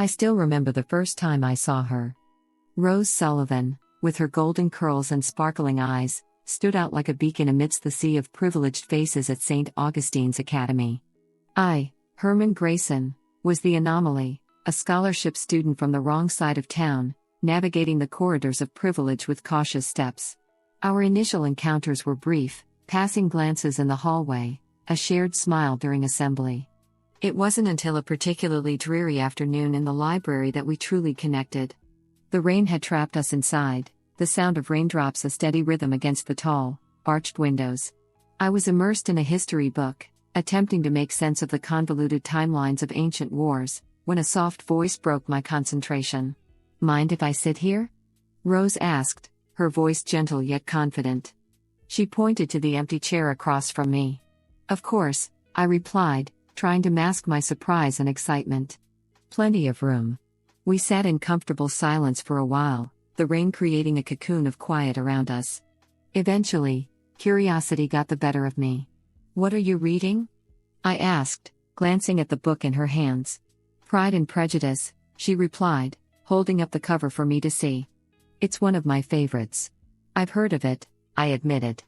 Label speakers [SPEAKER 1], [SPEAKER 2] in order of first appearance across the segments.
[SPEAKER 1] I still remember the first time I saw her. Rose Sullivan, with her golden curls and sparkling eyes, stood out like a beacon amidst the sea of privileged faces at St. Augustine's Academy. I, Herman Greyson, was the anomaly, a scholarship student from the wrong side of town, navigating the corridors of privilege with cautious steps. Our initial encounters were brief, passing glances in the hallway, a shared smile during assembly. It wasn't until a particularly dreary afternoon in the library that we truly connected. The rain had trapped us inside, the sound of raindrops a steady rhythm against the tall, arched windows. I was immersed in a history book, attempting to make sense of the convoluted timelines of ancient wars, when a soft voice broke my concentration. "Mind if I sit here?" Rose asked, her voice gentle yet confident. She pointed to the empty chair across from me. "Of course," I replied, trying to mask my surprise and excitement. "Plenty of room." We sat in comfortable silence for a while, the rain creating a cocoon of quiet around us. Eventually, curiosity got the better of me. "What are you reading?" I asked, glancing at the book in her hands. "Pride and Prejudice," she replied, holding up the cover for me to see. "It's one of my favorites." "I've heard of it," I admitted.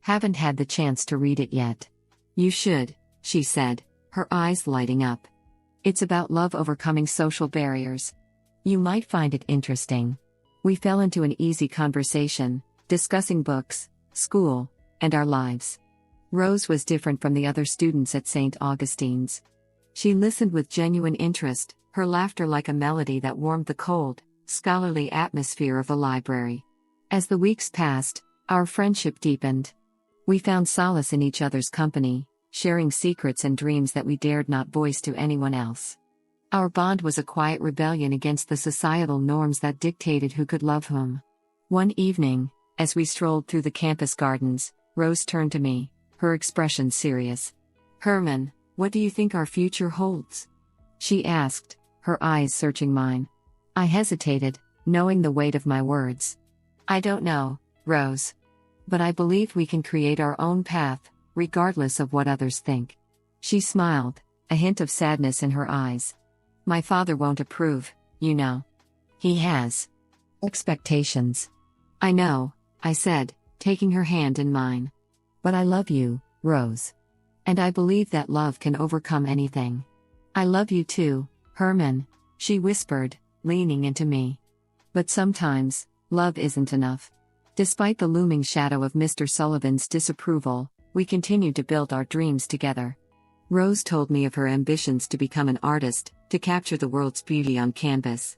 [SPEAKER 1] "Haven't had the chance to read it yet." "You should," she said, her eyes lighting up. "It's about love overcoming social barriers. You might find it interesting." We fell into an easy conversation, discussing books, school, and our lives. Rose was different from the other students at St. Augustine's. She listened with genuine interest, her laughter like a melody that warmed the cold, scholarly atmosphere of the library. As the weeks passed, our friendship deepened. We found solace in each other's company, sharing secrets and dreams that we dared not voice to anyone else. Our bond was a quiet rebellion against the societal norms that dictated who could love whom. One evening, as we strolled through the campus gardens, Rose turned to me, her expression serious. "Herman, what do you think our future holds?" she asked, her eyes searching mine. I hesitated, knowing the weight of my words. "I don't know, Rose. But I believe we can create our own path, regardless of what others think." She smiled, a hint of sadness in her eyes. "My father won't approve, you know. He has expectations." "I know," I said, taking her hand in mine. "But I love you, Rose. And I believe that love can overcome anything." "I love you too, Herman," she whispered, leaning into me. "But sometimes, love isn't enough." Despite the looming shadow of Mr. Sullivan's disapproval, we continued to build our dreams together. Rose told me of her ambitions to become an artist, to capture the world's beauty on canvas.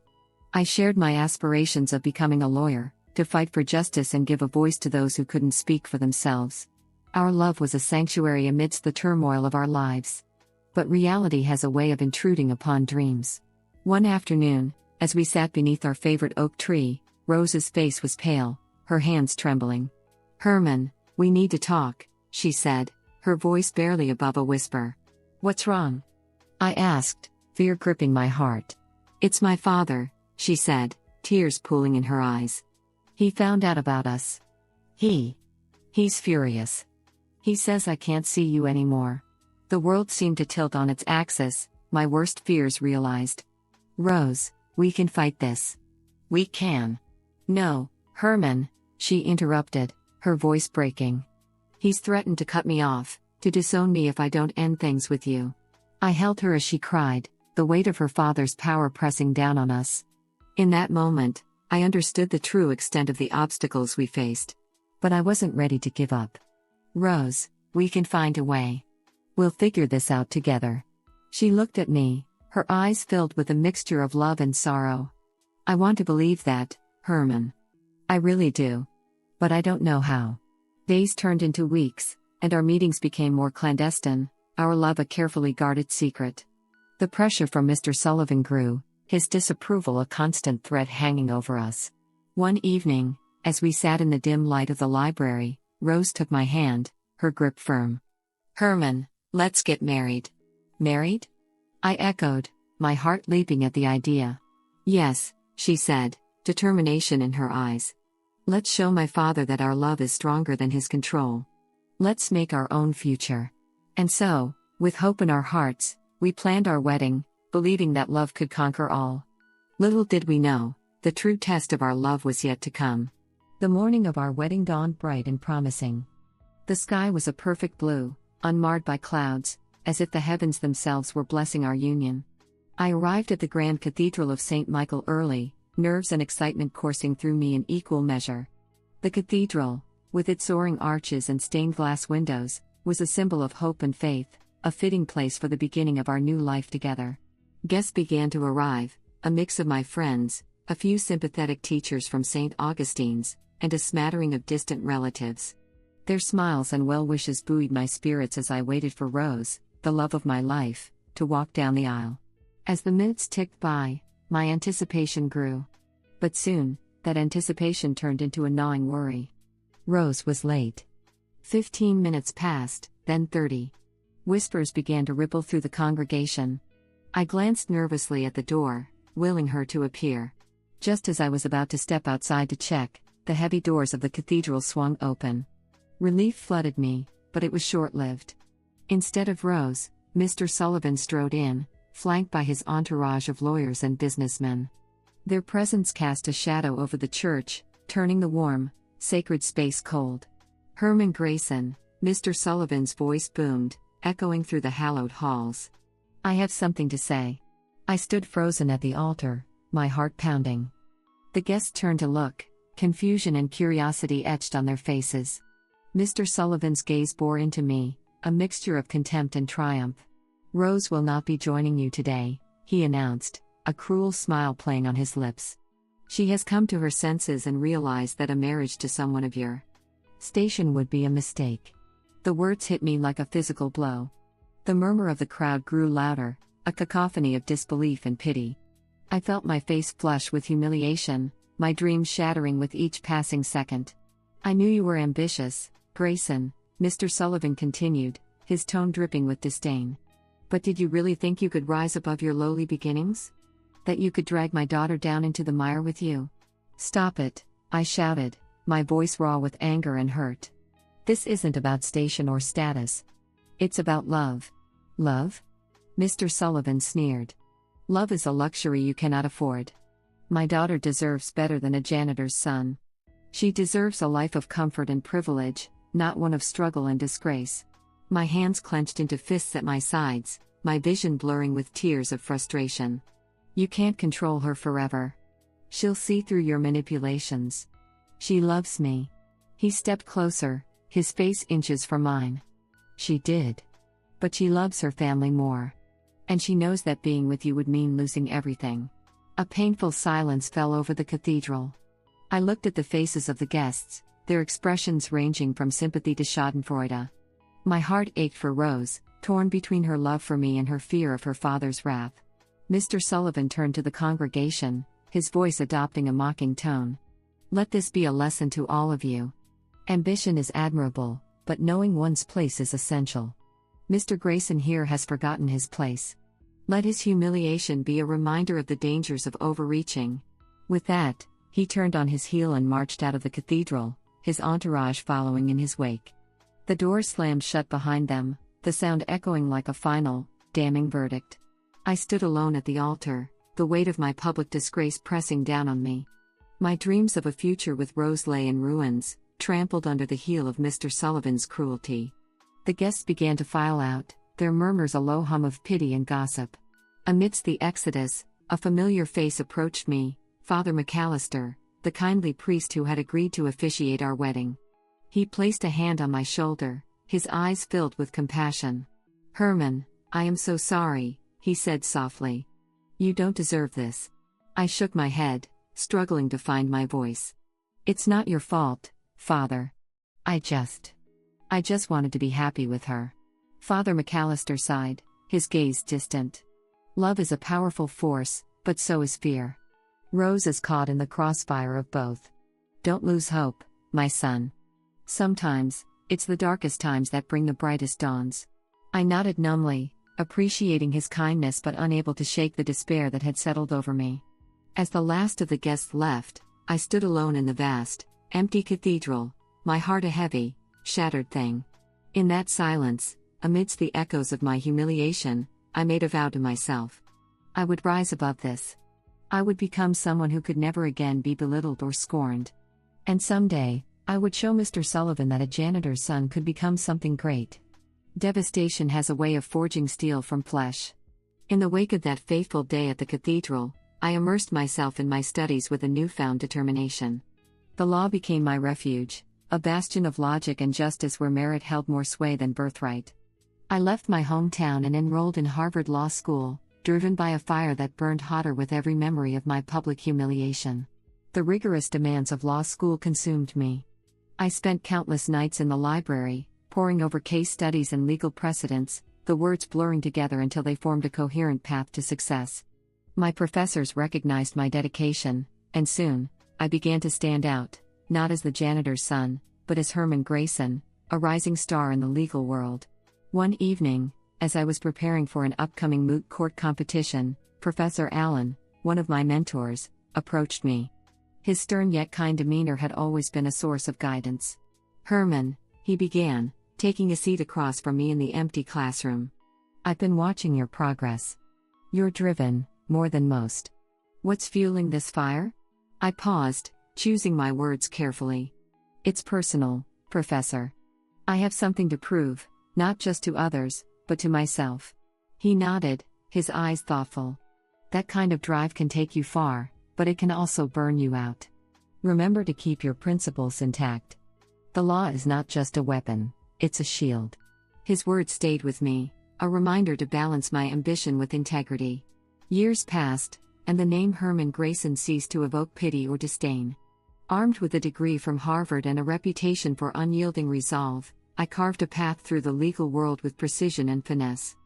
[SPEAKER 1] I shared my aspirations of becoming a lawyer, to fight for justice and give a voice to those who couldn't speak for themselves. Our love was a sanctuary amidst the turmoil of our lives. But reality has a way of intruding upon dreams. One afternoon, as we sat beneath our favorite oak tree, Rose's face was pale, her hands trembling. "Herman, we need to talk," she said, her voice barely above a whisper. "What's wrong?" I asked, fear gripping my heart. "It's my father," she said, tears pooling in her eyes. "He found out about us. He's furious. He says I can't see you anymore." The world seemed to tilt on its axis, my worst fears realized. "Rose, we can fight this. We can." "No, Herman," she interrupted, her voice breaking. "He's threatened to cut me off, to disown me if I don't end things with you." I held her as she cried, the weight of her father's power pressing down on us. In that moment, I understood the true extent of the obstacles we faced. But I wasn't ready to give up. "Rose, we can find a way. We'll figure this out together." She looked at me, her eyes filled with a mixture of love and sorrow. "I want to believe that, Herman. I really do. But I don't know how." Days turned into weeks, and our meetings became more clandestine, our love a carefully guarded secret. The pressure from Mr. Sullivan grew, his disapproval a constant threat hanging over us. One evening, as we sat in the dim light of the library, Rose took my hand, her grip firm. "Herman, let's get married." "Married?" I echoed, my heart leaping at the idea. "Yes," she said, determination in her eyes. "Let's show my father that our love is stronger than his control. Let's make our own future." And so, with hope in our hearts, we planned our wedding, believing that love could conquer all. Little did we know, the true test of our love was yet to come. The morning of our wedding dawned bright and promising. The sky was a perfect blue, unmarred by clouds, as if the heavens themselves were blessing our union. I arrived at the Grand Cathedral of St. Michael early, nerves and excitement coursing through me in equal measure. The cathedral, with its soaring arches and stained glass windows, was a symbol of hope and faith, a fitting place for the beginning of our new life together. Guests began to arrive, a mix of my friends, a few sympathetic teachers from St. Augustine's, and a smattering of distant relatives. Their smiles and well wishes buoyed my spirits as I waited for Rose, the love of my life, to walk down the aisle. As the minutes ticked by, my anticipation grew. But soon, that anticipation turned into a gnawing worry. Rose was late. 15 minutes passed, then 30. Whispers began to ripple through the congregation. I glanced nervously at the door, willing her to appear. Just as I was about to step outside to check, the heavy doors of the cathedral swung open. Relief flooded me, but it was short-lived. Instead of Rose, Mr. Sullivan strode in, flanked by his entourage of lawyers and businessmen. Their presence cast a shadow over the church, turning the warm, sacred space cold. Herman Greyson, Mr. Sullivan's voice boomed, echoing through the hallowed halls. "I have something to say." I stood frozen at the altar, my heart pounding. The guests turned to look, confusion and curiosity etched on their faces. Mr. Sullivan's gaze bore into me, a mixture of contempt and triumph. "Rose will not be joining you today," he announced, a cruel smile playing on his lips. "She has come to her senses and realized that a marriage to someone of your station would be a mistake." The words hit me like a physical blow. The murmur of the crowd grew louder, a cacophony of disbelief and pity. I felt my face flush with humiliation, my dreams shattering with each passing second. "I knew you were ambitious, Greyson," Mr. Sullivan continued, his tone dripping with disdain. "But did you really think you could rise above your lowly beginnings? That you could drag my daughter down into the mire with you?" "Stop it," I shouted, my voice raw with anger and hurt. "This isn't about station or status. It's about love." "Love?" Mr. Sullivan sneered. "Love is a luxury you cannot afford. My daughter deserves better than a janitor's son. She deserves a life of comfort and privilege, not one of struggle and disgrace." My hands clenched into fists at my sides, my vision blurring with tears of frustration. "You can't control her forever. She'll see through your manipulations. She loves me." He stepped closer, his face inches from mine. "She did. But she loves her family more. And she knows that being with you would mean losing everything." A painful silence fell over the cathedral. I looked at the faces of the guests, their expressions ranging from sympathy to schadenfreude. My heart ached for Rose, torn between her love for me and her fear of her father's wrath. Mr. Sullivan turned to the congregation, his voice adopting a mocking tone. "Let this be a lesson to all of you. Ambition is admirable, but knowing one's place is essential. Mr. Greyson here has forgotten his place. Let his humiliation be a reminder of the dangers of overreaching." With that, he turned on his heel and marched out of the cathedral, his entourage following in his wake. The doors slammed shut behind them, the sound echoing like a final, damning verdict. I stood alone at the altar, the weight of my public disgrace pressing down on me. My dreams of a future with Rose lay in ruins, trampled under the heel of Mr. Sullivan's cruelty. The guests began to file out, their murmurs a low hum of pity and gossip. Amidst the exodus, a familiar face approached me, Father McAllister, the kindly priest who had agreed to officiate our wedding. He placed a hand on my shoulder, his eyes filled with compassion. "Herman, I am so sorry," he said softly. "You don't deserve this." I shook my head, struggling to find my voice. "It's not your fault, Father. I just wanted to be happy with her." Father McAllister sighed, his gaze distant. "Love is a powerful force, but so is fear. Rose is caught in the crossfire of both. Don't lose hope, my son. Sometimes, it's the darkest times that bring the brightest dawns." I nodded numbly, appreciating his kindness but unable to shake the despair that had settled over me. As the last of the guests left, I stood alone in the vast, empty cathedral, my heart a heavy, shattered thing. In that silence, amidst the echoes of my humiliation, I made a vow to myself. I would rise above this. I would become someone who could never again be belittled or scorned. And someday, I would show Mr. Sullivan that a janitor's son could become something great. Devastation has a way of forging steel from flesh. In the wake of that fateful day at the cathedral, I immersed myself in my studies with a newfound determination. The law became my refuge, a bastion of logic and justice where merit held more sway than birthright. I left my hometown and enrolled in Harvard Law School, driven by a fire that burned hotter with every memory of my public humiliation. The rigorous demands of law school consumed me. I spent countless nights in the library, poring over case studies and legal precedents, the words blurring together until they formed a coherent path to success. My professors recognized my dedication, and soon, I began to stand out, not as the janitor's son, but as Herman Greyson, a rising star in the legal world. One evening, as I was preparing for an upcoming moot court competition, Professor Allen, one of my mentors, approached me. His stern yet kind demeanor had always been a source of guidance. "Herman," he began, taking a seat across from me in the empty classroom. "I've been watching your progress. You're driven, more than most. What's fueling this fire?" I paused, choosing my words carefully. "It's personal, Professor. I have something to prove, not just to others, but to myself." He nodded, his eyes thoughtful. "That kind of drive can take you far, but it can also burn you out. Remember to keep your principles intact. The law is not just a weapon, it's a shield." His words stayed with me, a reminder to balance my ambition with integrity. Years passed, and the name Herman Greyson ceased to evoke pity or disdain. Armed with a degree from Harvard and a reputation for unyielding resolve, I carved a path through the legal world with precision and finesse.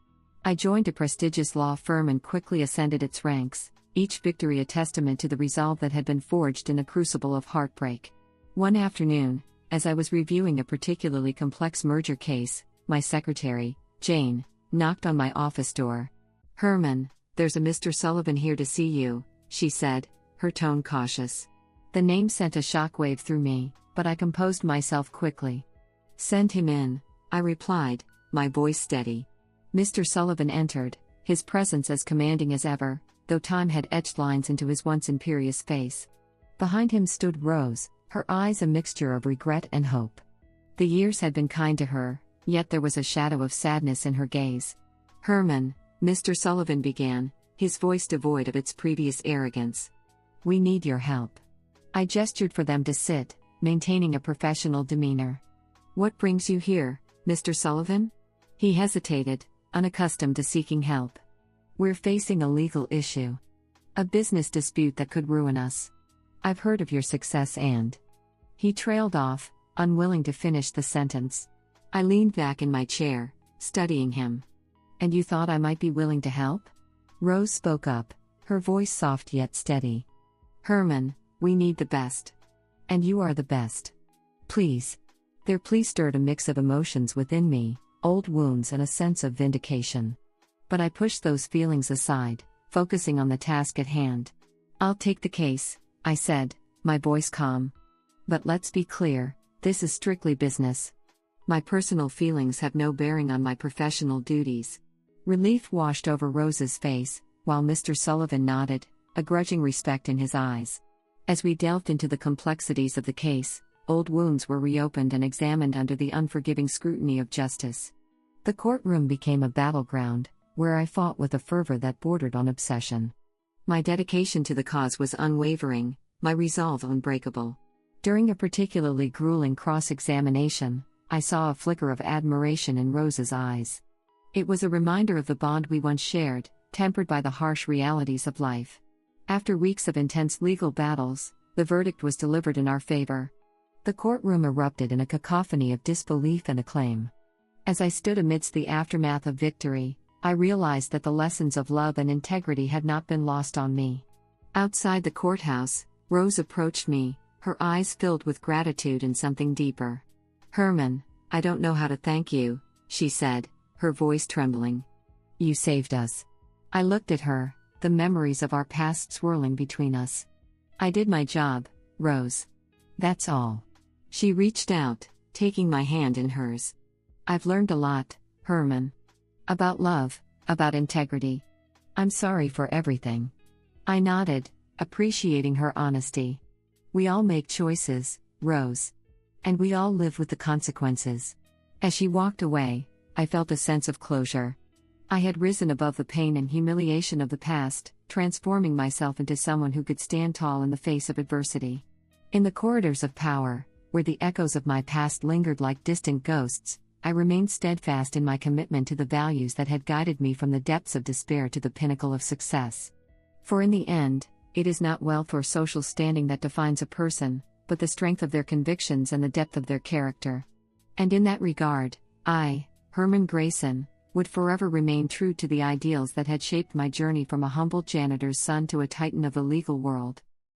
[SPEAKER 1] I joined a prestigious law firm and quickly ascended its ranks, each victory a testament to the resolve that had been forged in a crucible of heartbreak. One afternoon, as I was reviewing a particularly complex merger case, my secretary, Jane, knocked on my office door. "Herman, there's a Mr. Sullivan here to see you," she said, her tone cautious. The name sent a shockwave through me, but I composed myself quickly. "Send him in," I replied, my voice steady. Mr. Sullivan entered, his presence as commanding as ever, though time had etched lines into his once imperious face. Behind him stood Rose, her eyes a mixture of regret and hope. The years had been kind to her, yet there was a shadow of sadness in her gaze. "Herman," Mr. Sullivan began, his voice devoid of its previous arrogance. "We need your help." I gestured for them to sit, maintaining a professional demeanor. "What brings you here, Mr. Sullivan?" He hesitated, unaccustomed to seeking help. "We're facing a legal issue. A business dispute that could ruin us. I've heard of your success and..." He trailed off, unwilling to finish the sentence. I leaned back in my chair, studying him. "And you thought I might be willing to help?" Rose spoke up, her voice soft yet steady. "Herman, we need the best. And you are the best. Please." Their plea stirred a mix of emotions within me, old wounds and a sense of vindication. But I pushed those feelings aside, focusing on the task at hand. "I'll take the case," I said, my voice calm. "But let's be clear, this is strictly business. My personal feelings have no bearing on my professional duties." Relief washed over Rose's face, while Mr. Sullivan nodded, a grudging respect in his eyes. As we delved into the complexities of the case, old wounds were reopened and examined under the unforgiving scrutiny of justice. The courtroom became a battleground, where I fought with a fervor that bordered on obsession. My dedication to the cause was unwavering, my resolve unbreakable. During a particularly grueling cross-examination, I saw a flicker of admiration in Rose's eyes. It was a reminder of the bond we once shared, tempered by the harsh realities of life. After weeks of intense legal battles, the verdict was delivered in our favor. The courtroom erupted in a cacophony of disbelief and acclaim. As I stood amidst the aftermath of victory, I realized that the lessons of love and integrity had not been lost on me. Outside the courthouse, Rose approached me, her eyes filled with gratitude and something deeper. "Herman, I don't know how to thank you," she said, her voice trembling. "You saved us." I looked at her, the memories of our past swirling between us. "I did my job, Rose. That's all." She reached out, taking my hand in hers. "I've learned a lot, Herman. About love, about integrity. I'm sorry for everything. I nodded, appreciating her honesty. We all make choices, Rose. And we all live with the consequences. As she walked away, I felt a sense of closure. I had risen above the pain and humiliation of the past, transforming myself into someone who could stand tall in the face of adversity. In the corridors of power, where the echoes of my past lingered like distant ghosts, I remained steadfast in my commitment to the values that had guided me from the depths of despair to the pinnacle of success. For in the end, it is not wealth or social standing that defines a person, but the strength of their convictions and the depth of their character. And in that regard, I, Herman Greyson, would forever remain true to the ideals that had shaped my journey from a humble janitor's son to a titan of the legal world.